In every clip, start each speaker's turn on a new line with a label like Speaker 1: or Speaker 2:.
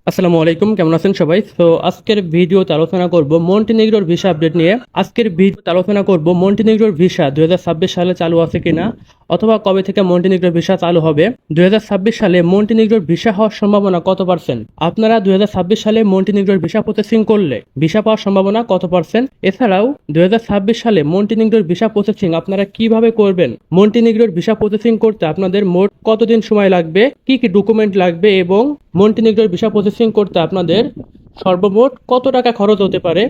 Speaker 1: আসসালামু আলাইকুম, কেমন আছেন সবাই? আজকের ভিডিওতে আলোচনা করব মন্টিনিগ্রোর ভিসা আপডেট নিয়ে। আজকের ভিডিওতে আলোচনা করব মন্টিনিগ্রোর ভিসা 2026 সালে চালু আছে কিনা, অথবা কবে থেকে মন্টিনিগ্রোর ভিসা চালু হবে। 2026 সালে মন্টিনিগ্রোর ভিসা হওয়ার সম্ভাবনা কত পার্সেন্ট? আপনারা 2026 সালে মন্টিনিগ্রোর ভিসা প্রসেসিং করলে ভিসা পাওয়ার সম্ভাবনা কত পার্সেন্ট? এছাড়াও 2026 সালে মন্টিনিগ্রোর ভিসা প্রসেসিং আপনারা কিভাবে করবেন, মন্টিনিগ্রোর ভিসা প্রসেসিং করতে আপনাদের মোট কতদিন সময় লাগবে, কি কি ডকুমেন্ট লাগবে এবং মন্টিনিগ্রোর ভিসা প্রসেসিং করতে আপনাদের সর্বমোট কত টাকা খরচ হতে পারে,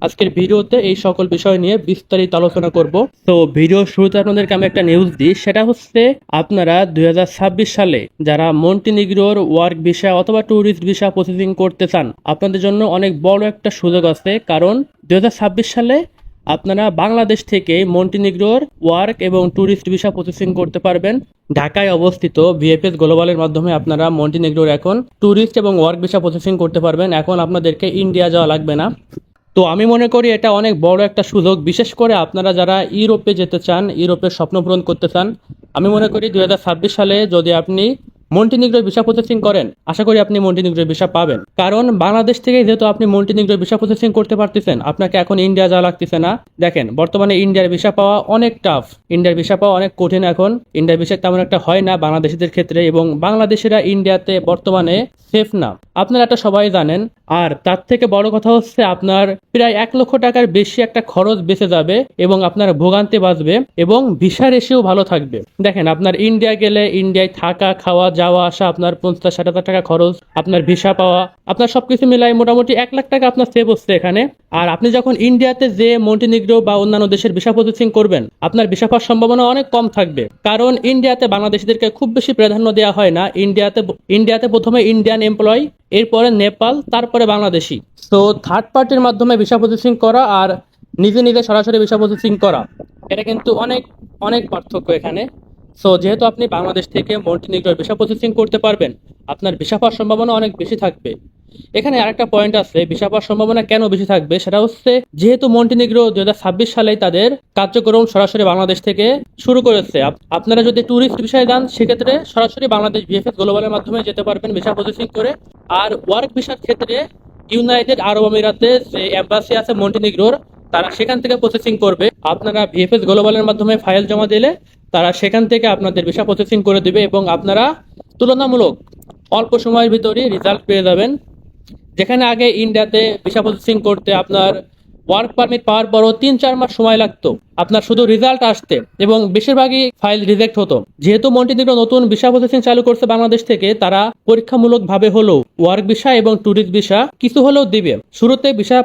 Speaker 1: আজকের ভিডিওতে এই সকল বিষয় নিয়ে বিস্তারিত আলোচনা করব। তো ভিডিও শুরুতে আপনাদেরকে আমি একটা নিউজ দিই, সেটা হচ্ছে আপনারা 2026 সালে যারা মন্টিনিগ্রোর ওয়ার্ক ভিসা অথবা ট্যুরিস্ট ভিসা প্রসেসিং করতে চান, আপনাদের জন্য অনেক বড় একটা সুযোগ আছে। কারণ 2026 সালে আপনারা বাংলাদেশ থেকে মন্টিনিগ্রোর ওয়ার্ক এবং ট্যুরিস্ট ভিসা প্রসেসিং করতে পারবেন। ঢাকায় অবস্থিত ভিএফএস গ্লোবালের মাধ্যমে আপনারা মন্টিনিগ্রোর এখন ট্যুরিস্ট এবং ওয়ার্ক ভিসা প্রসেসিং করতে পারবেন। এখন আপনাদেরকে ইন্ডিয়া যাওয়া লাগবে না। তো আমি মনে করি এটা অনেক বড় একটা সুযোগ, বিশেষ করে আপনারা যারা ইউরোপে যেতে চান, ইউরোপের স্বপ্ন পূরণ করতে চান। আমি মনে করি 2026 সালে যদি আপনি মন্টিনিগ্রোর ভিসা প্রসেসিং করেন, আশা করি আপনি মন্টিনিগ্রোর ভিসা পাবেন। কারণ বাংলাদেশ থেকে যেহেতু আপনি মন্টিনিগ্রোর ভিসা প্রসেসিং করতে পারতেছেন, আপনাকে এখন ইন্ডিয়া যাওয়া লাগতেছে না। দেখেন, বর্তমানে ইন্ডিয়ার ভিসা পাওয়া অনেক টাফ, ইন্ডিয়ার ভিসা পাওয়া অনেক কঠিন। এখন ইন্ডিয়ার ভিসা তেমন একটা হয় না বাংলাদেশিদের ক্ষেত্রে, এবং বাংলাদেশিরা ইন্ডিয়াতে বর্তমানে সেফ না, আপনারা এটা সবাই জানেন। আর তার থেকে বড় কথা হচ্ছে আপনার প্রায় 1 লক্ষ টাকার বেশি একটা খরচ বেঁচে যাবে এবং আপনার ভোগান্তি বাঁচবে এবং ভিসা রেশিও ভালো থাকবে। দেখেন, আপনার ইন্ডিয়া গেলে ইন্ডিয়ায় থাকা, খাওয়া, যাওয়া আসা আপনার 50-60 হাজার টাকা খরচ, আপনার ভিসা পাওয়া, আপনার সবকিছু মিলাই মোটামুটি 1 লাখ টাকা আপনার সেভ হচ্ছে এখানে। আর আপনি যখন ইন্ডিয়াতে যে মন্টিনিগ্রো বা অন্যান্য দেশের ভিসা প্রসেসিং করবেন, আপনার ভিসা পাওয়ার সম্ভাবনা অনেক কম থাকবে। কারণ ইন্ডিয়াতে বাংলাদেশিদেরকে খুব বেশি প্রাধান্য দেওয়া হয় না। ইন্ডিয়াতে প্রথমে ইন্ডিয়ান এমপ্লয়, এরপরে নেপাল, তারপরে বাংলাদেশি। তো থার্ড পার্টির মাধ্যমে ভিসা প্রসেসিং করা আর নিজে নিজে সরাসরি ভিসা প্রসেসিং করা, এটা কিন্তু অনেক অনেক পার্থক্য এখানে। যেহেতু আপনি বাংলাদেশ থেকে মন্টিনিগ্রোর ভিসা প্রসেসিং করতে পারবেন, আপনার ভিসা পাওয়ার সম্ভাবনা অনেক বেশি থাকবে। এখানে আরেকটা পয়েন্ট আছে, ভিসা পাওয়ার সম্ভাবনা কেন বেশি থাকবে, সেটা হচ্ছে যেহেতু মন্টিনিগ্রো 2026 সালে তাদের কার্যক্রম সরাসরি বাংলাদেশ থেকে শুরু করেছে। আপনারা যদি ট্যুরিস্ট ভিসায় যান, সেক্ষেত্রে সরাসরি বাংলাদেশ ভিএফএস গ্লোবালের মাধ্যমে যেতে পারবেন ভিসা প্রসেসিং করে। আর ওয়ার্ক ভিসার ক্ষেত্রে ইউনাইটেড আরব আমিরাতে যে এম্বাসি আছে মন্টিনিগ্রোর, তারা সেখান থেকে প্রসেসিং করবে। আপনারা ভিএফএস গ্লোবালের মাধ্যমে ফাইল জমা দিলে তারা সেখান থেকে আপনাদের ভিসা প্রসেসিং করে দিবে এবং আপনারা তুলনামূলক অল্প সময়ের ভিতরে রেজাল্ট পেয়ে যাবেন। যেখানে আগে ইন্ডিয়াতে ভিসা প্রসেসিং করতে আপনার ওয়ার্ক পারমিট পাওয়ার পরও 3-4 মাস সময় লাগতো আপনার শুধু রেজাল্ট আসতে, এবং বেশিরভাগই ফাইল রিজেক্ট হতো। যেহেতু মন্টিনিগ্রো নতুন ভিসা প্রসেসিং চালু করছে বাংলাদেশ থেকে, তারা পরীক্ষামূলক ভাবে হলেও ওয়ার্ক ভিসা এবং ট্যুরিস্ট ভিসা কিছু হলেও দিবে। শুরুতে ভিসা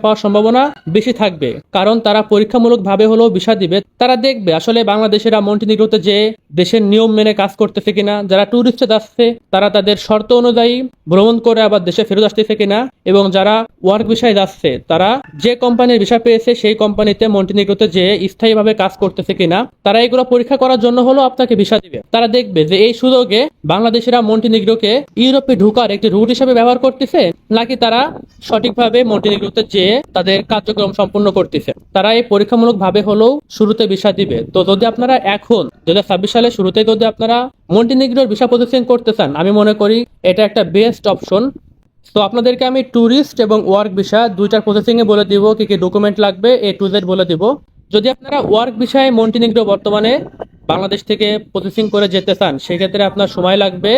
Speaker 1: পাওয়ার সম্ভাবনা বেশি থাকবে, কারণ তারা পরীক্ষামূলক ভাবে হলেও ভিসা দিবে। তারা দেখবে আসলে বাংলাদেশিরা মন্টিনিগ্রোতে যে দেশের নিয়ম মেনে কাজ করতেছে কিনা, যারা ট্যুরিস্টে যাচ্ছে তারা তাদের শর্ত অনুযায়ী ভ্রমণ করে আবার দেশে ফেরত আসতেছে কিনা, এবং যারা ওয়ার্ক ভিসায় যাচ্ছে তারা যে কোম্পানির ভিসা পেয়েছে সেই কোম্পানিতে মন্টিনিগ্রোতে যে স্থায়ীভাবে কাজ করতেছে কিনা, তারা এগুলো পরীক্ষা করার জন্য হলো আপনাকে ভিসা দিবে। তারা দেখবে যে এই সুযোগে বাংলাদেশিরা মন্টিনিগ্রোকে ইউরোপে ঢোকার একটি রুট হিসেবে ব্যবহার করতেছে, নাকি তারা সঠিকভাবে মন্টিনিগ্রোতে যে তাদের কার্যক্রম সম্পূর্ণ করতেছে। তারা এই পরীক্ষামূলক ভাবে হলেও শুরুতে ভিসা দিবে। তো যদি আপনারা এখন 2026 সালে শুরুতে যদি আপনারা মন্টিনিগ্রোর ভিসা প্রসেসিং করতে চান, আমি মনে করি এটা একটা বেস্ট অপশন। তো আপনাদেরকে আমি ট্যুরিস্ট এবং ওয়ার্ক ভিসা দুইটার প্রসেসিংয়ে বলে দিব, কি কি ডকুমেন্ট লাগবে A to Z বলে দিব। যদি আপনারা ওয়ার্ক ভিসায় মন্টিনিগ্রো বর্তমানে বাংলাদেশ থেকে প্রসেসিং করে যেতে চান, সেক্ষেত্রে আপনার সময় লাগবে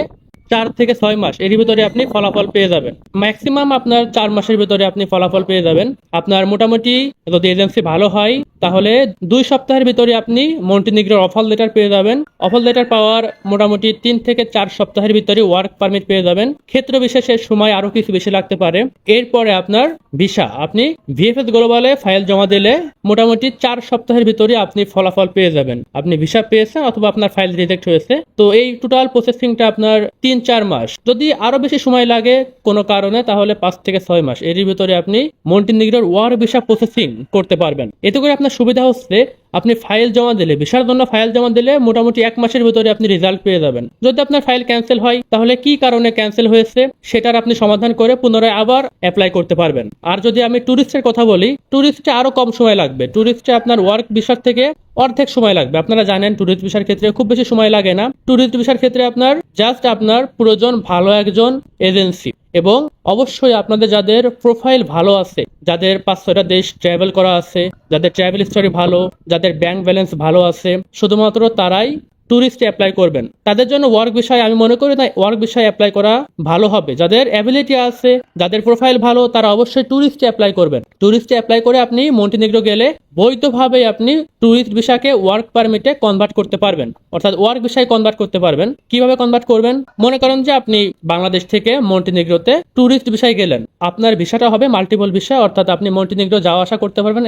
Speaker 1: 4 থেকে 6 মাস। এর ভিতরে আপনি ফলাফল পেয়ে যাবেন। ম্যাক্সিমাম আপনার 4 মাসের ভিতরে আপনি ফলাফল পেয়ে যাবেন। আপনার মোটামুটি যদি এজেন্সি ভালো হয়, তাহলে 2 সপ্তাহের ভিতরে আপনি মন্টিনিগ্রোর অফার লেটার পেয়ে যাবেন। অফার লেটার পাওয়ার মোটামুটি 3 থেকে 4 সপ্তাহের ভিতরে ওয়ার্ক পারমিট পেয়ে যাবেন। ক্ষেত্র বিশেষে সময় আরো কিছু বেশি লাগতে পারে। এরপরে আপনার ভিসা, আপনি ভিএফএস গ্লোবালে ফাইল জমা দিলে মোটামুটি 4 সপ্তাহের ভিতরে আপনি ফলাফল পেয়ে যাবেন, আপনি ভিসা পেয়েছেন অথবা আপনার ফাইল রিজেক্ট হয়েছে। তো এই টোটাল প্রসেসিংটা আপনার 3-4 মাস। যদি আরো বেশি সময় লাগে কোনো কারণে, তাহলে 5 থেকে 6 মাস। এর ভিতরে আপনি মন্টিনিগ্রোর ওয়ার্ক ভিসা প্রসেসিং করতে পারবেন। এতে করে আপনার সুবিধা হচ্ছে আপনি ফাইল জমা দিলে, ভিসার জন্য ফাইল জমা দিলে মোটামুটি 1 মাসের ভিতরে আপনি রেজাল্ট পেয়ে যাবেন। যদি আপনার ফাইল ক্যান্সেল হয় তাহলে কি কারণে ক্যান্সেল হয়েছে সেটার আপনি সমাধান করে পুনরায় আবার অ্যাপ্লাই করতে পারবেন। আর যদি আমি ট্যুরিস্টের কথা বলি, ট্যুরিস্টে আরো কম সময় লাগবে। ট্যুরিস্টে আপনার ওয়ার্ক ভিসার থেকে অর্ধেক সময় লাগবে। আপনারা জানেন ট্যুরিস্ট ভিসার ক্ষেত্রে খুব বেশি সময় লাগে না। ট্যুরিস্ট ভিসার ক্ষেত্রে আপনার জাস্ট আপনার প্রয়োজন ভালো একজন এজেন্সি, এবং অবশ্যই আপনাদের যাদের প্রোফাইল ভালো আছে, যাদের 5-6টা দেশ ট্রাভেল করা আছে, যাদের ট্রাভেল হিস্টোরি ভালো, যাদের ব্যাংক ব্যালেন্স ভালো আছে, শুধুমাত্র তারাই ট্যুরিস্টে অ্যাপ্লাই করবেন। তাদের জন্য ওয়ার্ক বিষয় আমি মনে করি না ওয়ার্ক বিষয় অ্যাপ্লাই করা ভালো হবে। যাদের অ্যাবিলিটি আছে, যাদের প্রোফাইল ভালো, তারা অবশ্যই ট্যুরিস্টে অ্যাপ্লাই করবেন। ট্যুরিস্টে অ্যাপ্লাই করে আপনি মন্টিনিগ্রো গেলে বৈধভাবে আপনি ট্যুরিস্ট ভিসাকে ওয়ার্ক পারমিটে কনভার্ট করতে পারবেন, অর্থাৎ ওয়ার্ক ভিসায় কনভার্ট করতে পারবেন। কিভাবে কনভার্ট করবেন? মনে করেন যে আপনি বাংলাদেশ থেকে মন্টিনিগ্রোতে ট্যুরিস্ট ভিসায় গেলেন, আপনার ভিসাটা হবে মাল্টিপল ভিসা, অর্থাৎ আপনি মন্টিনিগ্রো যাওয়া আসা করতে পারবেন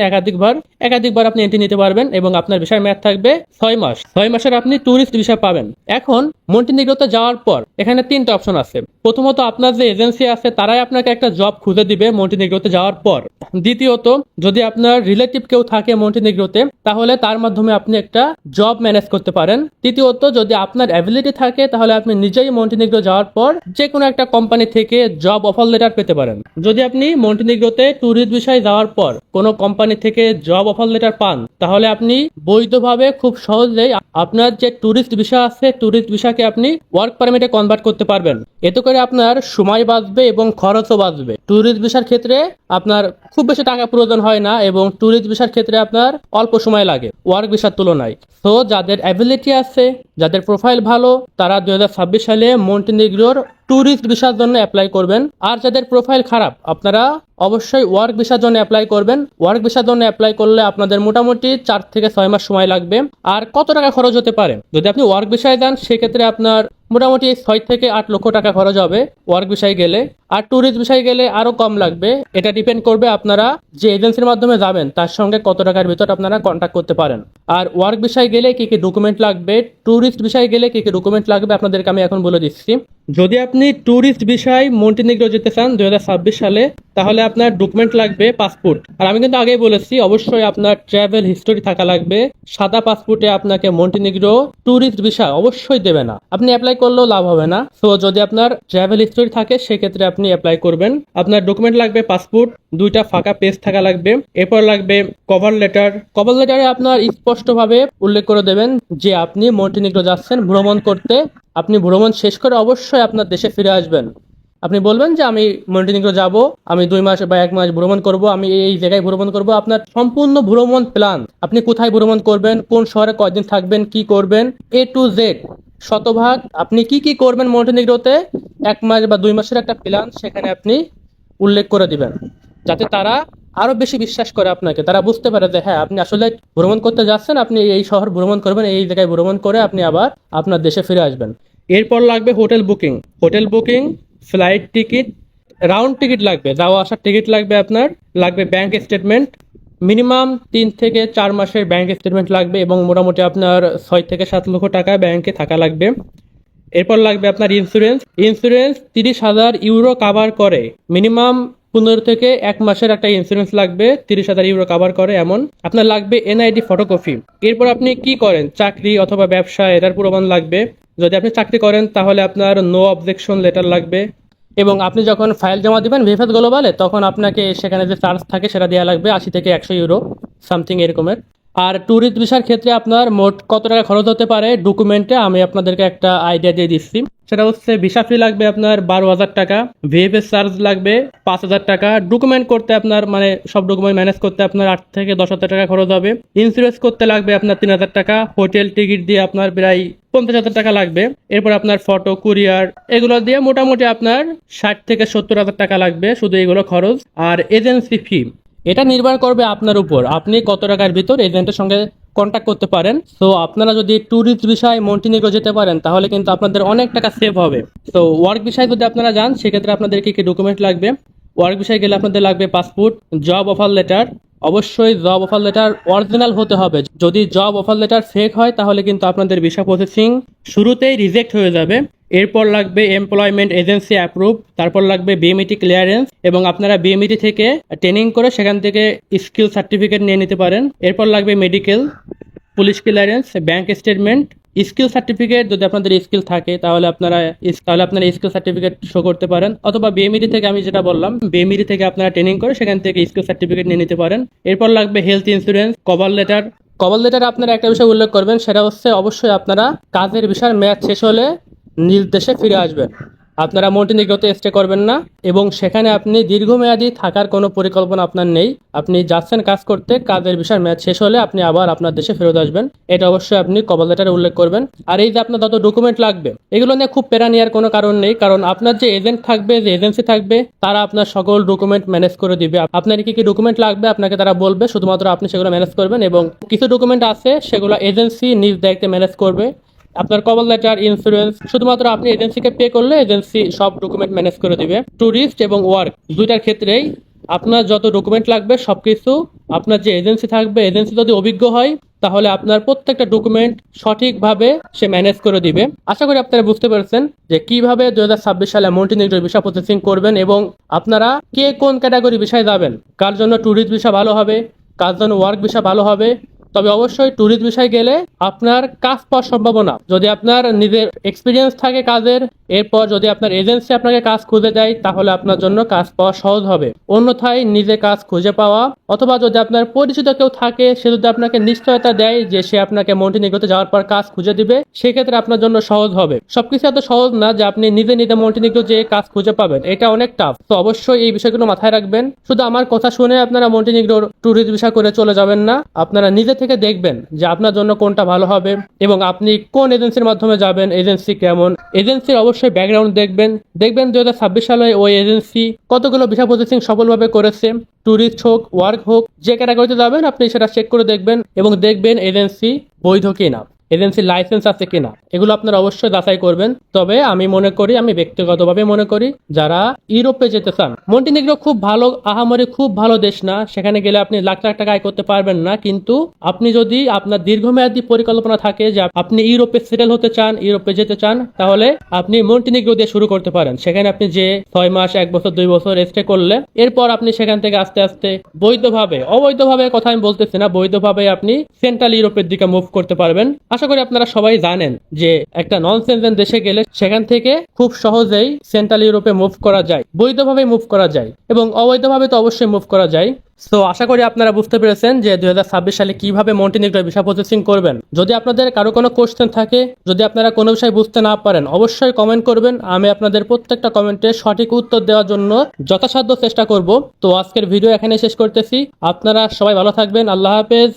Speaker 1: একাধিকবার আপনি এন্ট্রি নিতে পারবেন, এবং আপনার ভিসার মেয়াদ থাকবে 6 মাস। 6 মাসের আপনি ট্যুরিস্ট ভিসা পাবেন। এখন মন্টিনিগ্রোতে যাওয়ার পর এখানে 3টা অপশন আছে। প্রথমত, আপনার যে এজেন্সি আছে তারাই আপনাকে একটা জব খুঁজে দিবে মন্টিনিগ্রোতে যাওয়ার পর। দ্বিতীয়ত, যদি আপনার রিলেটিভ কেউ থাকে মন্টিনিগ্রোতে তাহলে তার মাধ্যমে আপনি একটা জব ম্যানেজ করতে পারেন। তৃতীয়ত, যদি আপনার অ্যাবিলিটি থাকে তাহলে আপনি নিজেই মন্টিনিগ্রো যাওয়ার পর যে কোনো একটা কোম্পানি থেকে জব অফার লেটার পেতে পারেন। যদি আপনি মন্টিনিগ্রোতে ট্যুরিস্ট ভিসায় যাওয়ার পর কোনো কোম্পানি থেকে জব অফার লেটার পান তাহলে আপনি বৈধভাবে খুব সহজেই আপনার যে ট্যুরিস্ট ভিসা আছে ট্যুরিস্ট ভিসাকে আপনি ওয়ার্ক পারমিটে কনভার্ট করতে পারবেন। এতে করে আপনার সময় বাঁচবে এবং খরচও বাঁচবে। ট্যুরিস্ট ভিসার ক্ষেত্রে আপনার খুব বেশি টাকা প্রয়োজন হয় না, এবং ট্যুরিস্ট ভিসার ক্ষেত্রে আপনার অল্প সময় লাগে ওয়ার্ক ভিসার তুলনায়। তো যাদের অ্যাবিলিটি আছে, যাদের প্রোফাইল ভালো, তারা 2026 সালে মন্টিনিগ্রোর ট্যুরিস্ট ভিসার জন্য অ্যাপ্লাই করবেন। আর যাদের প্রোফাইল খারাপ, আপনারা অবশ্যই ওয়ার্ক ভিসার জন্য অ্যাপ্লাই করবেন। ওয়ার্ক ভিসার জন্য অ্যাপ্লাই করলে আপনাদের মোটামুটি 4 থেকে 6 মাস সময় লাগবে। আর কত টাকা খরচ হতে পারে? যদি আপনি ওয়ার্ক ভিসায় যান সেক্ষেত্রে আপনার মোটামুটি 6 থেকে 8 লক্ষ টাকা খরচ হবে ওয়ার্ক ভিসায় গেলে। আর ট্যুরিস্ট ভিসায় গেলে আরো কম লাগবে। এটা ডিপেন্ড করবে আপনারা যে এজেন্সির মাধ্যমে যাবেন তার সঙ্গে কত টাকার ভিতর আপনারা কন্ট্যাক্ট করতে পারেন। আর ওয়ার্ক ভিসায় গেলে কি কি ডকুমেন্ট লাগবে, ট্যুরিস্ট ভিসায় গেলে কি কি ডকুমেন্ট লাগবে আপনাদেরকে আমি এখন বলে দিচ্ছি। যদি আপনি ট্যুরিস্ট ভিসায় মন্টিনিগ্রো যেতে চান 2026 সালে, তাহলে আপনার ডকুমেন্ট লাগবে পাসপোর্ট। আর আমি কিন্তু আগেই বলেছি অবশ্যই আপনার ট্রাভেল হিস্টোরি থাকা লাগবে। সাদা পাসপোর্টে আপনাকে মন্টিনিগ্রো ট্যুরিস্ট ভিসা অবশ্যই দেবে না, আপনি অ্যাপ্লাই করলেও লাভ হবে না। তো যদি আপনার ট্রাভেল হিস্টোরি থাকে সেক্ষেত্রে আপনি অ্যাপ্লাই করবেন। আপনার ডকুমেন্ট লাগবে পাসপোর্ট, 2টা ফাঁকা পেজ থাকা লাগবে। এরপর লাগবে কভার লেটার। কভার লেটারে আপনার স্পষ্টভাবে উল্লেখ করে দেবেন যে আপনি মন্টিনিগ্রো যাচ্ছেন ভ্রমণ করতে। আপনি ভ্রমণ শেষ করে অবশ্যই আপনার দেশে ফিরে আসবেন। আপনি বলবেন যে আমি মন্টিনিগ্রো যাব, আমি 2 মাস বা 1 মাস ভ্রমণ করব, আমি এই জায়গায় ভ্রমণ করব। আপনার সম্পূর্ণ ভ্রমণ প্ল্যান, আপনি কোথায় ভ্রমণ করবেন, কোন শহরে কয়দিন থাকবেন, কি করবেন, A to Z শতভাগ আপনি কি কি করবেন মন্টিনিগ্রোতে 1 মাস বা 2 মাসের একটা প্ল্যান সেখানে আপনি উল্লেখ করে দিবেন, যাতে তারা আরো বেশি বিশ্বাস করে আপনাকে। তারা বুঝতে পারে যে হ্যাঁ আপনি আসলে ভ্রমণ করতে যাচ্ছেন, আপনি এই শহর ভ্রমণ করবেন, এই জায়গায় ভ্রমণ করে আপনি আবার আপনার দেশে ফিরে আসবেন। এরপর লাগবে hotel booking, flight ticket, round ticket লাগবে, যাওয়া আসার টিকিট লাগবে। আপনার লাগবে ব্যাংক স্টেটমেন্ট, মিনিমাম 3 থেকে 4 মাসের ব্যাংক স্টেটমেন্ট লাগবে, এবং মোটামুটি আপনার 6 থেকে 7 লক্ষ টাকা ব্যাংকে থাকা লাগবে। এরপর লাগবে আপনার ইন্স্যুরেন্স 30,000 ইউরো কাভার করে, মিনিমাম 15 থেকে 1 মাসের একটা ইন্স্যুরেন্স লাগবে, 30,000 ইউরো কাভার করে এমন। আপনার লাগবে এনআইডি ফটোকপি। এরপর আপনি কি করেন, চাকরি অথবা ব্যবসা, এটার প্রমাণ লাগবে। যদি আপনি চাকরি করেন তাহলে আপনার নো অবজেকশন লেটার লাগবে, এবং আপনি যখন ফাইল জমা দিবেন ভিএফএস গ্লোবালে তখন আপনাকে সেখানে যে চার্জ থাকে সেটা দেওয়া লাগবে 80 থেকে 100 ইউরো সামথিং এরকমের। আর ট্যুরিস্ট ভিসার ক্ষেত্রে আপনার মোট কত টাকা খরচ হতে পারে ডকুমেন্টে আমি আপনাদেরকে একটা আইডিয়া দিয়ে দিচ্ছি। সেটা হচ্ছে ভিসা ফি লাগবে আপনার 12,000 টাকা, ভিএফএস চার্জ লাগবে 5,000 টাকা, ডকুমেন্ট করতে আপনার মানে সব ডকুমেন্ট ম্যানেজ করতে আপনার 8 থেকে 10,000 টাকা খরচ হবে, ইন্স্যুরেন্স করতে লাগবে আপনার 3,000 টাকা, হোটেল টিকিট দিয়ে আপনার প্রায় 50,000 টাকা লাগবে। এরপর আপনার ফটো, কুরিয়ার এগুলো দিয়ে মোটামুটি আপনার 60 থেকে 70,000 টাকা লাগবে শুধু এগুলো খরচ। আর এজেন্সি ফি, এটা নির্ভর করবে আপনার উপর, আপনি কত টাকার ভিতর এজেন্টের সঙ্গে কন্ট্যাক্ট করতে পারেন। তো আপনারা যদি ট্যুরিস্ট ভিসায় মন্টিনিগ্রো যেতে পারেন তাহলে কিন্তু আপনাদের অনেক টাকা সেভ হবে। তো ওয়ার্ক ভিসায় যদি আপনারা যান সেক্ষেত্রে আপনাদের কি কি ডকুমেন্ট লাগবে, ওয়ার্ক ভিসায় গেলে আপনাদের লাগবে পাসপোর্ট, জব অফার লেটার, অবশ্যই জব অফার লেটার অরিজিনাল হতে হবে। যদি জব অফার লেটার ফেক হয় তাহলে কিন্তু আপনাদের ভিসা প্রসেসিং শুরুতেই রিজেক্ট হয়ে যাবে। এরপর লাগবে এমপ্লয়মেন্ট এজেন্সি অ্যাপ্রুভ, তারপর লাগবে বিএমইটি ক্লিয়ারেন্স, এবং আপনারা বিএমইটি থেকে ট্রেনিং করে সেখান থেকে স্কিল সার্টিফিকেট নিয়ে নিতে পারেন। এরপর লাগবে police clearance, bank statement, skill certificate. যদি আপনাদের স্কিল থাকে তাহলে আপনারা স্কিল সার্টিফিকেট শো করতে পারেন, অথবা বিএমইডি থেকে আমি যেটা বললাম বিএমইডি থেকে আপনারা ট্রেনিং করে সেখান থেকে স্কিল সার্টিফিকেট নিয়ে নিতে পারেন। এরপর লাগবে health insurance, cover letter. Cover লেটারে আপনারা একটা বিষয় উল্লেখ করবেন, সেটা হচ্ছে অবশ্যই আপনারা কাজের বিষয়ের মেয়াদ শেষ হলে নিজ দেশে ফিরে আসবেন। আপনারা মন্টিনিগ্রোতে স্টে করবেন না এবং সেখানে আপনি দীর্ঘমেয়াদী থাকার কোনো পরিকল্পনা আপনার নেই। আপনি যাচ্ছেন কাজ করতে, কাজের বিষয়ের মেয়াদ শেষ হলে আপনি আবার আপনার দেশে ফেরত আসবেন। এটা অবশ্যই আপনি কভার লেটারে উল্লেখ করবেন। আর এই যে আপনার যত ডকুমেন্ট লাগবে এগুলো নিয়ে খুব প্যারা নেওয়ার কোনো কারণ নেই, কারণ আপনার যে এজেন্ট থাকবে, যে এজেন্সি থাকবে, তারা আপনার সকল ডকুমেন্ট ম্যানেজ করে দিবে। আপনার কি কি ডকুমেন্ট লাগবে আপনাকে তারা বলবে, শুধুমাত্র আপনি সেগুলো ম্যানেজ করবেন। এবং কিছু ডকুমেন্ট আছে সেগুলো এজেন্সি নিজ দায়িত্বে ম্যানেজ করবে। আপনার কভার লেটার, ইন্স্যুরেন্স শুধুমাত্র আপনি এজেন্সিকে পে করলে এজেন্সি সব ডকুমেন্ট ম্যানেজ করে দিবে। ট্যুরিস্ট এবং ওয়ার্ক দুইটার ক্ষেত্রেই আপনার যত ডকুমেন্ট লাগবে সবকিছু আপনার যে এজেন্সি থাকবে, এজেন্সি যদি অভিজ্ঞ হয় তাহলে আপনার প্রত্যেকটা ডকুমেন্ট সঠিকভাবে সে ম্যানেজ করে দিবে। আশা করি আপনারা বুঝতে পেরেছেন যে কিভাবে 2026 সালে মন্টিনিগ্রোর ভিসা প্রসেসিং করবেন এবং আপনারা কে কোন ক্যাটাগরি ভিসায় যাবেন, কার জন্য ট্যুরিস্ট ভিসা ভালো হবে, কার জন্য ওয়ার্ক ভিসা ভালো হবে। তবে অবশ্যই ট্যুরিস্ট বিষয় গেলে আপনার কাজ পাওয়ার সম্ভাবনা, যদি আপনার নিজের এক্সপিরিয়েন্স থাকে কাজের, এরপর যদি আপনার এজেন্সি আপনাকে কাজ খুঁজে দেয় তাহলে আপনার জন্য কাজ পাওয়া সহজ হবে। অন্যথায় নিজে কাজ খুঁজে পাওয়া, অথবা যদি আপনার পরিচিত কেউ থাকে সে যদি আপনাকে নিশ্চয়তা দেয় যে সে আপনাকে মন্টিনিগ্রোতে যাওয়ার পর কাজ খুঁজে দিবে, সেক্ষেত্রে আপনার জন্য সহজ হবে। সবকিছু এত সহজ না যে আপনি নিজে নিজে মন্টিনিগ্রো যে কাজ খুঁজে পাবেন, এটা অনেক টাফ। তো অবশ্যই এই বিষয়গুলো মাথায় রাখবেন। শুধু আমার কথা শুনে আপনারা মন্টিনিগ্রোর ট্যুরিস্ট ভিসা করে চলে যাবেন না, আপনারা নিজে থেকে দেখবেন যে আপনার জন্য কোনটা ভালো হবে এবং আপনি কোন এজেন্সির মাধ্যমে যাবেন, এজেন্সি কেমন। এজেন্সির অবশ্যই ব্যাকগ্রাউন্ড দেখবেন 2026 সালে ওই এজেন্সি কতগুলো ভিসা প্রসেসিং সফলভাবে করেছে। ট্যুরিস্ট হোক, ওয়ার্ক হোক, যে ক্যাটাগরিতে যাবেন আপনি সেটা চেক করে দেখবেন এবং দেখবেন এজেন্সি বৈধ কিনা, এজেন্সির লাইসেন্স আছে কিনা, এগুলো আপনারা অবশ্যই যাচাই করবেন। তবে আমি ব্যক্তিগতভাবে মনে করি যারা ইউরোপে যেতে চান, মন্টিনিগ্রো খুব ভালো, আহামরি খুব ভালো দেশ না, সেখানে গেলে আপনি লাখ লাখ টাকা আয় করতে পারবেন না। কিন্তু আপনি যদি আপনার দীর্ঘমেয়াদী পরিকল্পনা থাকে যে আপনি ইউরোপে সেটেল হতে চান, ইউরোপে যেতে চান, তাহলে আপনি মন্টিনিগ্রো দিয়ে শুরু করতে পারেন। সেখানে আপনি যে 6 মাস, 1 বছর, 2 বছর স্টে করলে এরপর আপনি সেখান থেকে আস্তে আস্তে বৈধভাবে, অবৈধভাবে কথা আমি বলতেছি না, বৈধভাবে আপনি সেন্ট্রাল ইউরোপের দিকে মুভ করতে পারবেন। আশা করি আপনারা সবাই জানেন যে একটা নন সেনজেন দেশে গেলে সেখান থেকে খুব সহজেই সেন্ট্রাল ইউরোপে মুভ করা যায়, বৈধভাবে মুভ করা যায় এবং অবৈধভাবে তো অবশ্যই মুভ করা যায়। তো আশা করি আপনারা বুঝতে পেরেছেন যে 2026 সালে কিভাবে মন্টিনিগ্রোর ভিসা প্রসেসিং করবেন। যদি আপনাদের কারো কোনো কোশ্চেন থাকে, যদি আপনারা কোনো বিষয় বুঝতে না পারেন, অবশ্যই কমেন্ট করবেন। আমি আপনাদের প্রত্যেকটা কমেন্টে সঠিক উত্তর দেওয়ার জন্য যথাসাধ্য চেষ্টা করব। তো আজকের ভিডিও এখানে শেষ করতেছি। আপনারা সবাই ভালো থাকবেন। আল্লাহ হাফেজ।